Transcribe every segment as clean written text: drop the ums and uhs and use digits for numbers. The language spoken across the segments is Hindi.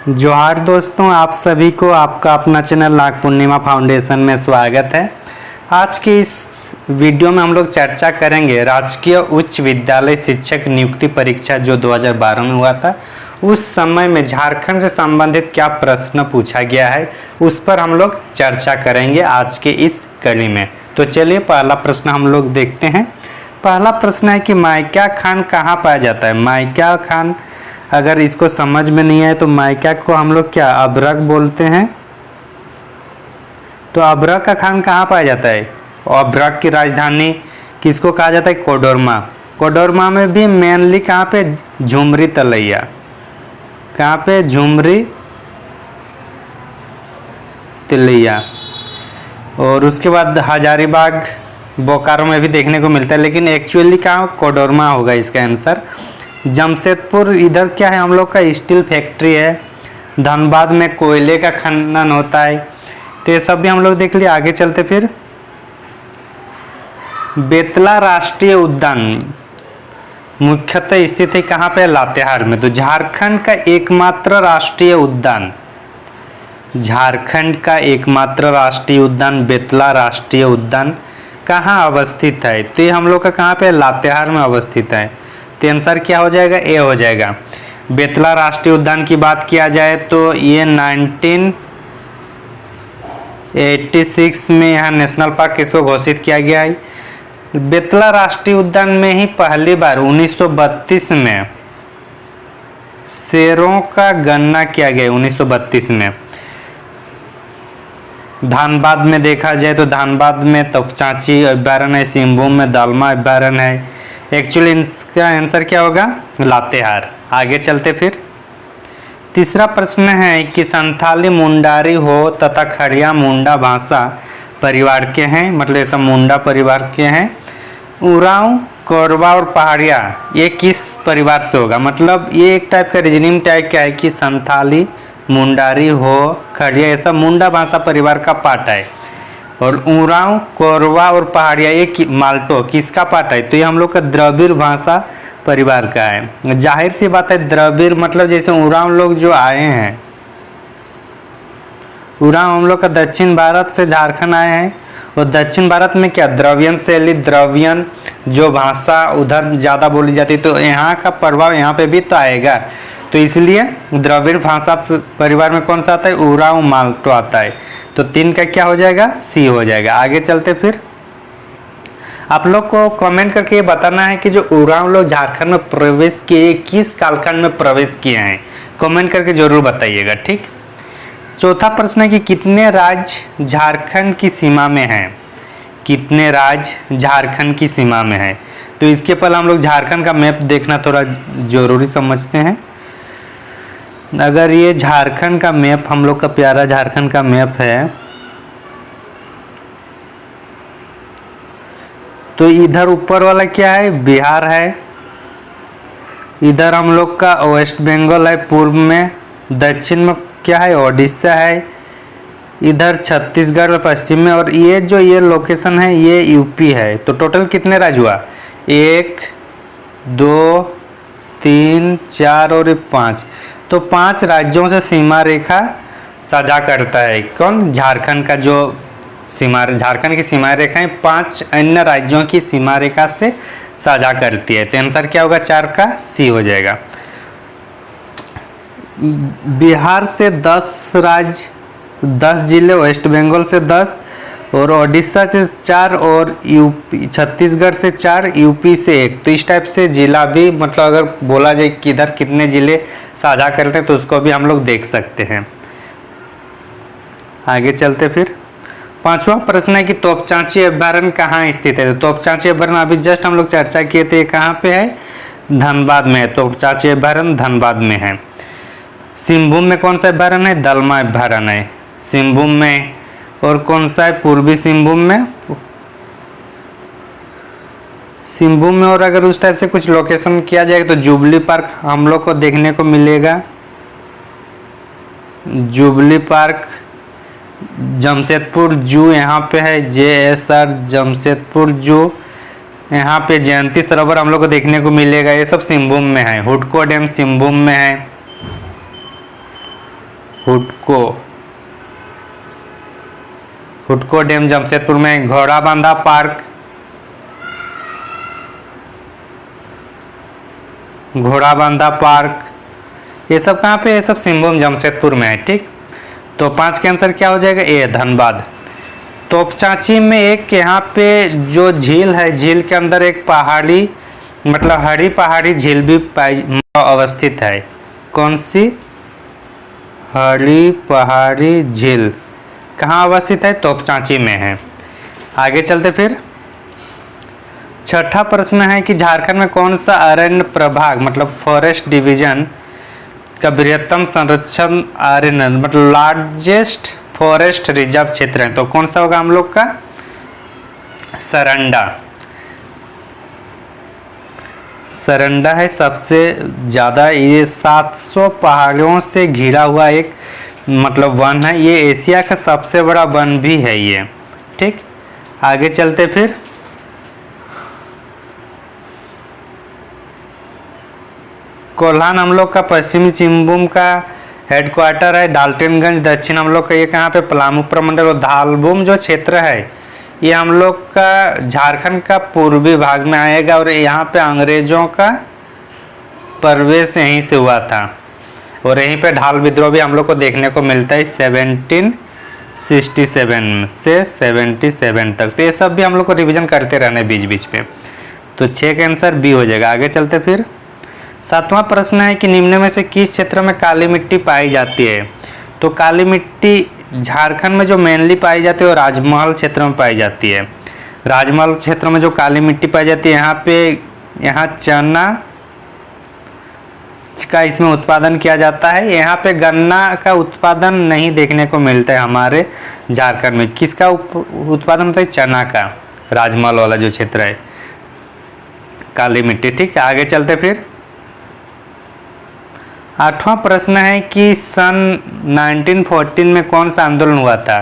जोहार दोस्तों, आप सभी को आपका अपना चैनल नाग पूर्णिमा फाउंडेशन में स्वागत है। आज की इस वीडियो में हम लोग चर्चा करेंगे राजकीय उच्च विद्यालय शिक्षक नियुक्ति परीक्षा जो 2012 में हुआ था। उस समय में झारखंड से संबंधित क्या प्रश्न पूछा गया है, उस पर हम लोग चर्चा करेंगे आज के इस कड़ी में। तो चलिए पहला प्रश्न हम लोग देखते हैं। पहला प्रश्न है कि माइका खान कहाँ पाया जाता है। माइका खान, अगर इसको समझ में नहीं आए तो माइका को हम लोग क्या अभ्रक बोलते हैं। तो अभ्रक का खान कहाँ पाया जाता है। अभ्रक की राजधानी किसको कहा जाता है, कोडरमा। कोडरमा में भी मेनली कहाँ पे, झुमरी तलैया। कहाँ पे, झुमरी तलैया। और उसके बाद हजारीबाग बोकारो में भी देखने को मिलता है, लेकिन एक्चुअली कहाँ, कोडरमा होगा इसका आंसर। जमशेदपुर इधर क्या है, हम लोग का स्टील फैक्ट्री है। धनबाद में कोयले का खनन होता है। तो ये सब भी हम लोग देख लिए। आगे चलते फिर। बेतला राष्ट्रीय उद्यान मुख्यतः स्थित है कहाँ पे, लातेहार में। तो झारखंड का एकमात्र राष्ट्रीय उद्यान, झारखंड का एकमात्र राष्ट्रीय उद्यान बेतला राष्ट्रीय उद्यान कहाँ अवस्थित है। तो ये हम लोग का कहाँ पे, लातेहार में अवस्थित है। तो आंसर क्या हो जाएगा, ए हो जाएगा। बेतला राष्ट्रीय उद्यान की बात किया जाए तो ये 1986 में यहाँ नेशनल पार्क किसको घोषित किया गया है। बेतला राष्ट्रीय उद्यान में ही पहली बार 1932 में शेरों का गणना किया गया। 1932 में धानबाद में देखा जाए तो धानबाद में तोपचांची अभ्यारण्य है, सिंहभूम में दालमा अभ्यारण्य है। एक्चुअली इसका आंसर क्या होगा, लातेहार। आगे चलते फिर। तीसरा प्रश्न है कि संथाली मुंडारी हो तथा खड़िया मुंडा भाषा परिवार के हैं, मतलब ऐसा मुंडा परिवार के हैं। उरांव, कोरबा और पहाड़िया ये किस परिवार से होगा। मतलब ये एक टाइप का रीजनिंग टाइप क्या है कि संथाली मुंडारी हो खड़िया ऐसा मुंडा भाषा परिवार का पार्ट है। और उरांव, कोरवा और पहाड़िया ये माल्टो किसका पार्ट है। तो ये हम लोग का द्रविड़ भाषा परिवार का है। जाहिर सी बात है, द्रविड़ मतलब जैसे उरांव लोग जो आए हैं, उरांव हम लोग का दक्षिण भारत से झारखंड आए हैं। और दक्षिण भारत में क्या, द्रवियन शैली, द्रवियन जो भाषा उधर ज़्यादा बोली जाती है, तो यहाँ का प्रभाव यहाँ पे भी तो आएगा। तो इसलिए द्रविड़ भाषा परिवार में कौन सा आता है, उरांव माल्टो आता है। तो 3 का क्या हो जाएगा, सी हो जाएगा। आगे चलते फिर। आप लोग को कमेंट करके ये बताना है कि जो उरांव लोग झारखंड में प्रवेश किए किस कालखंड में प्रवेश किए हैं, कमेंट करके जरूर बताइएगा, ठीक। चौथा प्रश्न है कि कितने राज्य झारखंड की सीमा में हैं। कितने राज्य झारखंड की सीमा में है। तो इसके पहले हम लोग झारखंड का मैप देखना थोड़ा जरूरी समझते हैं। अगर ये झारखंड का मैप, हम लोग का प्यारा झारखंड का मैप है, तो इधर ऊपर वाला क्या है, बिहार है। इधर हम लोग का वेस्ट बंगाल है पूर्व में। दक्षिण में क्या है, ओडिशा है। इधर छत्तीसगढ़ में पश्चिम में। और ये जो ये लोकेशन है ये यूपी है। तो टोटल कितने राज्य हुआ, 1 2 3 4 और 5। तो 5 राज्यों से सीमा रेखा साझा करता है कौन, झारखंड का जो सीमा, झारखंड की सीमा रेखाएं 5 अन्य राज्यों की सीमा रेखा से साझा करती है। तो आंसर क्या होगा, 4 का सी हो जाएगा। बिहार से 10 राज्य, 10 जिले, वेस्ट बंगाल से 10 और ओडिशा से 4 और यूपी, छत्तीसगढ़ से 4, यूपी से 1। तो इस टाइप से जिला भी, मतलब अगर बोला जाए कि इधर कितने जिले साझा करते हैं तो उसको भी हम लोग देख सकते हैं। आगे चलते फिर। पांचवा प्रश्न है कि तोपचांची अभ्यारण्य कहाँ स्थित है। तो तोपचांची अभ्यारण्य अभी जस्ट हम लोग चर्चा किए थे, कहाँ पे है, धनबाद में है। तोपचांची अभ्यारण्य धनबाद में है। सिंहभूम में कौन सा अभ्यारण्य है, दालमा अभ्यारण्य है सिंहभूम में। और कौन सा है, पूर्वी सिंहभूम में, सिंहभूम में। और अगर उस टाइप से कुछ लोकेशन किया जाएगा तो जुबली पार्क हम लोग को देखने को मिलेगा। जुबली पार्क, जमशेदपुर जू यहाँ पे है, JSR जमशेदपुर जू। यहाँ पे जयंती सरोवर हम लोग को देखने को मिलेगा। ये सब सिंहभूम में है। हुडको डैम सिंहभूम में है। हुडको, हुडको डैम जमशेदपुर में। घोड़ाबांधा पार्क, घोड़ाबांधा पार्क, ये सब कहाँ पे? ये सब सिंहभूम जमशेदपुर में है। ठीक, तो 5 का आंसर क्या हो जाएगा? ए, धनबाद। तोपचांची में एक यहाँ पे जो झील है, झील के अंदर एक पहाड़ी मतलब हरी पहाड़ी झील भी अवस्थित है। कौन सी? हरी पहाड़ी झील कहाँ अवस्थित है? तोपचांची में है। आगे चलते फिर। छठा प्रश्न है कि झारखंड में कौन सा अरण्य प्रभाग मतलब फॉरेस्ट डिवीजन का बृहत्तम संरक्षण अरण्य मतलब लार्जेस्ट फॉरेस्ट रिजर्व क्षेत्र है? तो कौन सा होगा हम लोग का? सरंडा। सरंडा है सबसे ज़्यादा, ये 700 पहाड़ियों से घिरा हुआ एक मतलब वन है। ये एशिया का सबसे बड़ा वन भी है ये। ठीक, आगे चलते फिर। कोल्हान हम लोग का पश्चिमी सिंहभूम का हेडक्वार्टर है। डाल्टनगंज दक्षिण हम लोग का ये कहाँ पे? पलामू प्रमंडल। और धालभूम जो क्षेत्र है ये हम लोग का झारखंड का पूर्वी भाग में आएगा और यहाँ पे अंग्रेजों का प्रवेश यहीं से हुआ था और यहीं पे ढाल विद्रोह भी हम लोग को देखने को मिलता है 1767 से 77 तक। तो ये सब भी हम लोग को रिवीजन करते रहना है बीच बीच पे। तो 6 का आंसर बी हो जाएगा। आगे चलते फिर। 7वां प्रश्न है कि निम्न में से किस क्षेत्र में काली मिट्टी पाई जाती है? तो काली मिट्टी झारखंड में जो मेनली पाई जाती है वो राजमहल क्षेत्र में पाई जाती है। राजमहल क्षेत्र में जो काली मिट्टी पाई जाती है यहाँ चना का इसमें उत्पादन किया जाता है। यहाँ पे गन्ना का उत्पादन नहीं देखने को मिलता है हमारे झारखंड में। किसका उत्पादन होता है? चना का। राजमहल वाला जो क्षेत्र है काली मिट्टी। ठीक है, आगे चलते फिर। 8वां प्रश्न है कि सन 1914 में कौन सा आंदोलन हुआ था?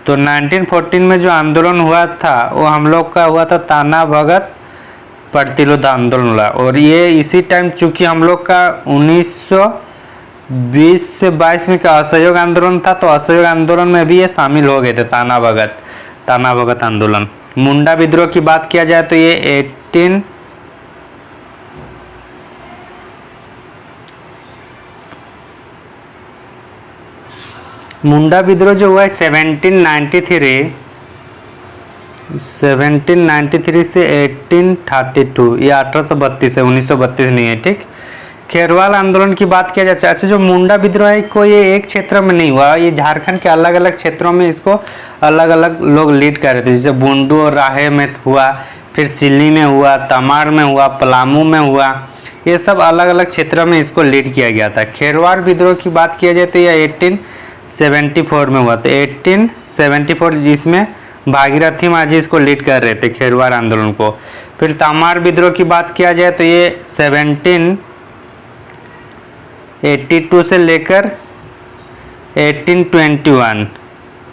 तो 1914 में जो आंदोलन हुआ था वो हम लोग का हुआ था ताना भगत प्रतिरोध आंदोलन हुआ। और ये इसी टाइम चूंकि हम लोग का 1920 से 22 में का असहयोग आंदोलन था, तो असहयोग आंदोलन में भी ये शामिल हो गए थे ताना भगत आंदोलन। मुंडा विद्रोह की बात किया जाए तो ये मुंडा विद्रोह जो हुआ है 1793 से 1832, ये 1832 है, 1932 नहीं है। ठीक, खेरवाल आंदोलन की बात किया जाए। अच्छा, जो मुंडा विद्रोह है को ये एक क्षेत्र में नहीं हुआ, ये झारखंड के अलग अलग क्षेत्रों में इसको अलग अलग लोग लीड कर रहे थे। जैसे बुंडू और राहे में हुआ, फिर सिल्ली में हुआ, तमाड़ में हुआ, पलामू में हुआ, ये सब अलग अलग क्षेत्रों में इसको लीड किया गया था। खेरवाल विद्रोह की बात किया जाए तो यह 1874 में हुआ था। 1874 जिसमें भागीरथी माझी इसको लीड कर रहे थे खेरवाल आंदोलन को। फिर तमाड़ विद्रोह की बात किया जाए तो ये 1782 से लेकर 1821।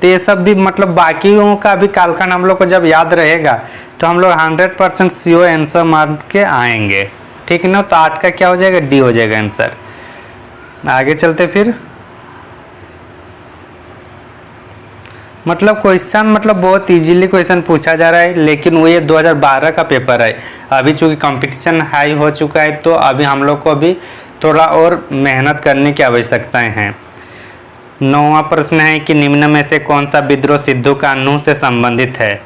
तो ये सब भी मतलब बाकियों का भी कालखंड हम लोग को जब याद रहेगा तो हम लोग 100% श्योर आंसर मार के आएंगे। ठीक है ना? तो 8 का क्या हो जाएगा? डी हो जाएगा आंसर। आगे चलते फिर। मतलब क्वेश्चन मतलब बहुत इजीली क्वेश्चन पूछा जा रहा है, लेकिन वो ये 2012 का पेपर है। अभी चूँकि कंपटीशन हाई हो चुका है तो अभी हम लोग को भी थोड़ा और मेहनत करने की आवश्यकताएं हैं। 9वां प्रश्न है कि निम्न में से कौन सा विद्रोह सिद्धू कान्हू से संबंधित है?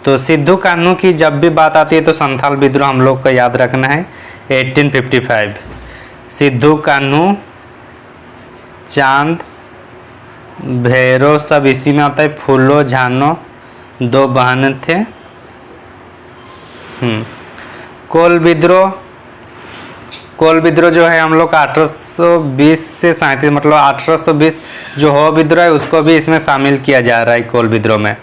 तो सिद्धू कान्हू की जब भी बात आती है तो संथाल विद्रोह हम लोग को याद रखना है 1855। सिद्धू कान्हू, चांद, भैरव सब इसी में आता है। फूलो झानो 2 बहन थे। कोल विद्रोह जो है हम लोग का 1820 से 37 मतलब 1820 जो हो विद्रोह है उसको भी इसमें शामिल किया जा रहा है कोल विद्रोह में।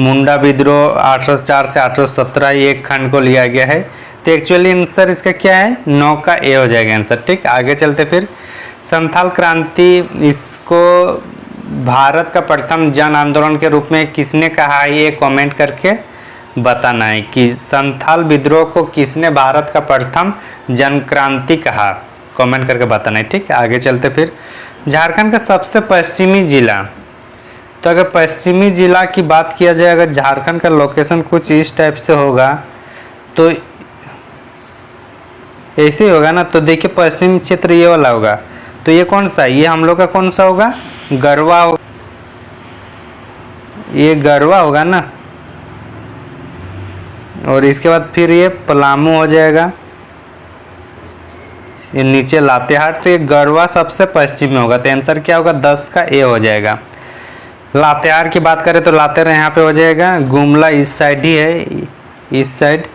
मुंडा विद्रोह 1804 से 1817 एक खंड को लिया गया है। तो एक्चुअली आंसर इसका क्या है? 9 का ए हो जाएगा आंसर। ठीक, आगे चलते फिर। संथाल क्रांति इसको भारत का प्रथम जन आंदोलन के रूप में किसने कहा है? ये कमेंट करके बताना है कि संथाल विद्रोह को किसने भारत का प्रथम जन क्रांति कहा। कमेंट करके बताना है, ठीक है। आगे चलते फिर झारखंड का सबसे पश्चिमी जिला, तो अगर पश्चिमी जिला की बात किया जाए, अगर झारखंड का लोकेशन कुछ इस टाइप से होगा तो ऐसे ही होगा ना। तो देखिए पश्चिम क्षेत्र ये वाला होगा, तो ये कौन सा, ये हम लोग का कौन सा होगा, गढ़वा होगा, ये गढ़वा होगा ना। और इसके बाद फिर ये पलामू हो जाएगा, ये नीचे लातेहार, तो ये गढ़वा सबसे पश्चिम में होगा। तो आंसर क्या होगा, 10 का ए हो जाएगा। लातेहार की बात करें तो लातेहार यहाँ पे हो जाएगा, गुमला इस साइड ही है, इस साइड,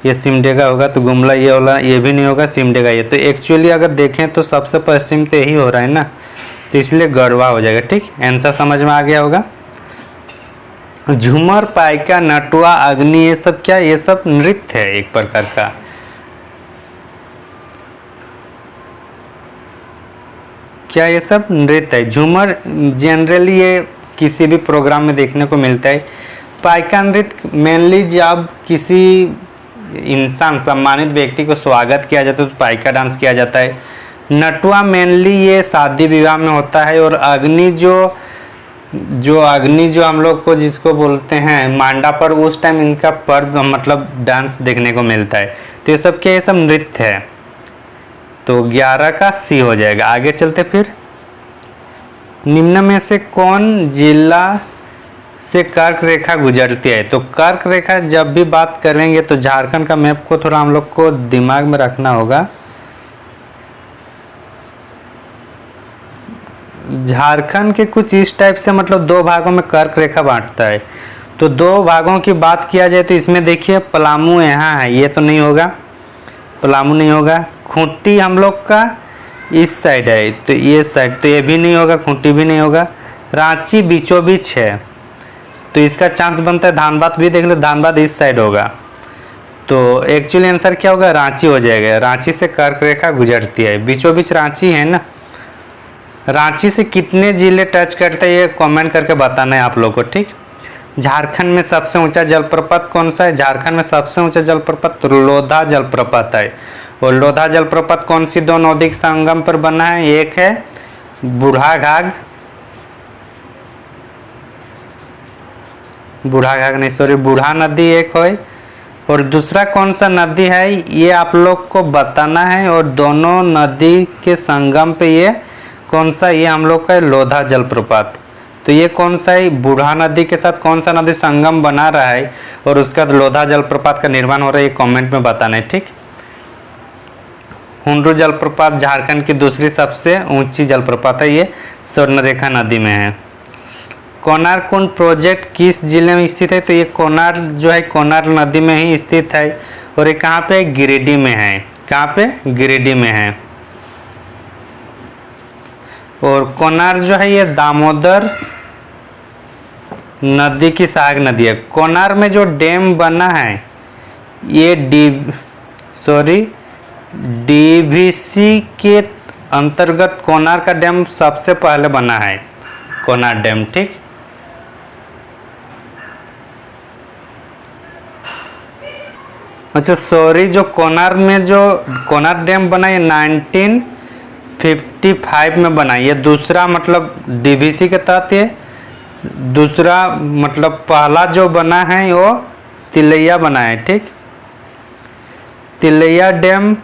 ये सिमडेगा होगा, तो गुमला ये वाला ये भी नहीं होगा, सिमडेगा ये। तो एक्चुअली अगर देखें तो सबसे पश्चिम तो यही हो रहा है ना, तो इसलिए गढ़वा हो जाएगा, ठीक। आंसर समझ में आ गया होगा। झूमर, पाइका, नटुआ, अग्नि, ये सब क्या, ये सब नृत्य है एक प्रकार का। क्या ये सब नृत्य है। झूमर जनरली ये किसी भी प्रोग्राम में देखने को मिलता है। पाइका नृत्य मेनली जब किसी इंसान सम्मानित व्यक्ति को स्वागत किया जाता है तो पाइका डांस किया जाता है। नटुआ मेनली ये शादी विवाह में होता है। और अग्नि जो हम लोग को जिसको बोलते हैं मांडा पर, उस टाइम इनका पर्व मतलब डांस देखने को मिलता है। तो ये सब क्या, ये सब नृत्य है। तो 11 का सी हो जाएगा। आगे चलते फिर, निम्न में से कौन जिला से कर्क रेखा गुजरती है। तो कर्क रेखा जब भी बात करेंगे तो झारखंड का मैप को थोड़ा हम लोग को दिमाग में रखना होगा। झारखंड के कुछ इस टाइप से मतलब 2 भागों में कर्क रेखा बांटता है। तो 2 भागों की बात किया जाए तो इसमें देखिए पलामू यहाँ है, ये तो नहीं होगा, पलामू नहीं होगा। खूंटी हम लोग का इस साइड है, तो ये साइड, तो ये भी नहीं होगा, खूंटी भी नहीं होगा। रांची बीचों बीच है, तो इसका चांस बनता है। धानबाद भी देख लो, धानबाद इस साइड होगा। तो एक्चुअली आंसर क्या होगा, रांची हो जाएगा। रांची से कर्क रेखा गुजरती है, बीचों बीच रांची है ना। रांची से कितने जिले टच करते हैं ये कमेंट करके बताना है आप लोगों को, ठीक। झारखंड में सबसे ऊंचा जलप्रपात कौन सा है। झारखंड में सबसे ऊंचा जलप्रपात लोधा जलप्रपात है। और लोधा जलप्रपात कौन सी 2 नदी के संगम पर बना है, एक है बूढ़ाघाघ, बूढ़ा नदी एक है, और दूसरा कौन सा नदी है ये आप लोग को बताना है। और दोनों नदी के संगम पे ये कौन सा, ये हम लोग का लोधा जलप्रपात। तो ये कौन सा है, बूढ़ा नदी के साथ कौन सा नदी संगम बना रहा है और उसका लोधा जलप्रपात का निर्माण हो रहा है, ये कमेंट में बताना है, ठीक। हुंड्रू जलप्रपात झारखंड की दूसरी सबसे ऊंची जलप्रपात है, ये स्वर्णरेखा नदी में है। कोनार कुंड प्रोजेक्ट किस जिले में स्थित है। तो ये कोनार जो है कोनार नदी में ही स्थित है। और ये कहाँ पे, गिरिडीह में है। कहाँ पे, गिरिडीह में है। और कोनार जो है ये दामोदर नदी की सहायक नदी है। कोनार में जो डैम बना है ये डीवीसी के अंतर्गत कोनार का डैम सबसे पहले बना है, कोनार डैम, ठीक। अच्छा सॉरी, जो कोनार में जो कोनार डैम बना है 1955 में बना। ये दूसरा मतलब डीवीसी के तहत ये दूसरा मतलब पहला जो बना है वो तिलैया बना है, ठीक। तिलैया डैम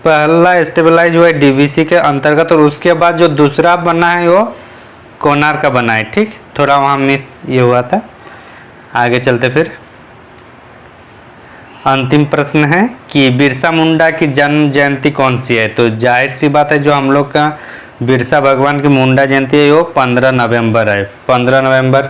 पहला स्टेबलाइज हुआ है डीवीसी के अंतर्गत। और उसके बाद जो दूसरा बना है वो कोनार का बना है, ठीक। थोड़ा वहाँ मिस ये हुआ था। आगे चलते फिर, अंतिम प्रश्न है कि बिरसा मुंडा की जन्म जयंती कौन सी है। तो जाहिर सी बात है जो हम लोग का बिरसा भगवान की मुंडा जयंती है वो 15 नवंबर है। 15 नवंबर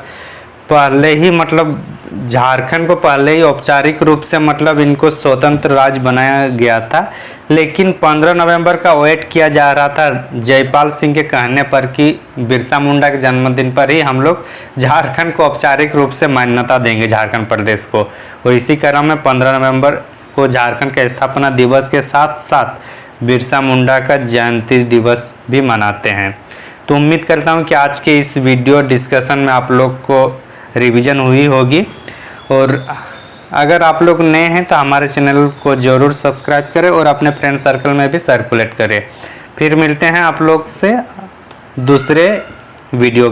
पहले ही मतलब झारखंड को पहले ही औपचारिक रूप से मतलब इनको स्वतंत्र राज्य बनाया गया था। लेकिन 15 नवंबर का वेट किया जा रहा था जयपाल सिंह के कहने पर कि बिरसा मुंडा के जन्मदिन पर ही हम लोग झारखंड को औपचारिक रूप से मान्यता देंगे, झारखंड प्रदेश को। और इसी क्रम में 15 नवंबर को झारखंड के स्थापना दिवस के साथ साथ बिरसा मुंडा का जयंती दिवस भी मनाते हैं। तो उम्मीद करता हूँ कि आज के इस वीडियो डिस्कशन में आप लोग को रिवीजन हुई होगी। और अगर आप लोग नए हैं तो हमारे चैनल को ज़रूर सब्सक्राइब करें और अपने फ्रेंड सर्कल में भी सर्कुलेट करें। फिर मिलते हैं आप लोग से दूसरे वीडियो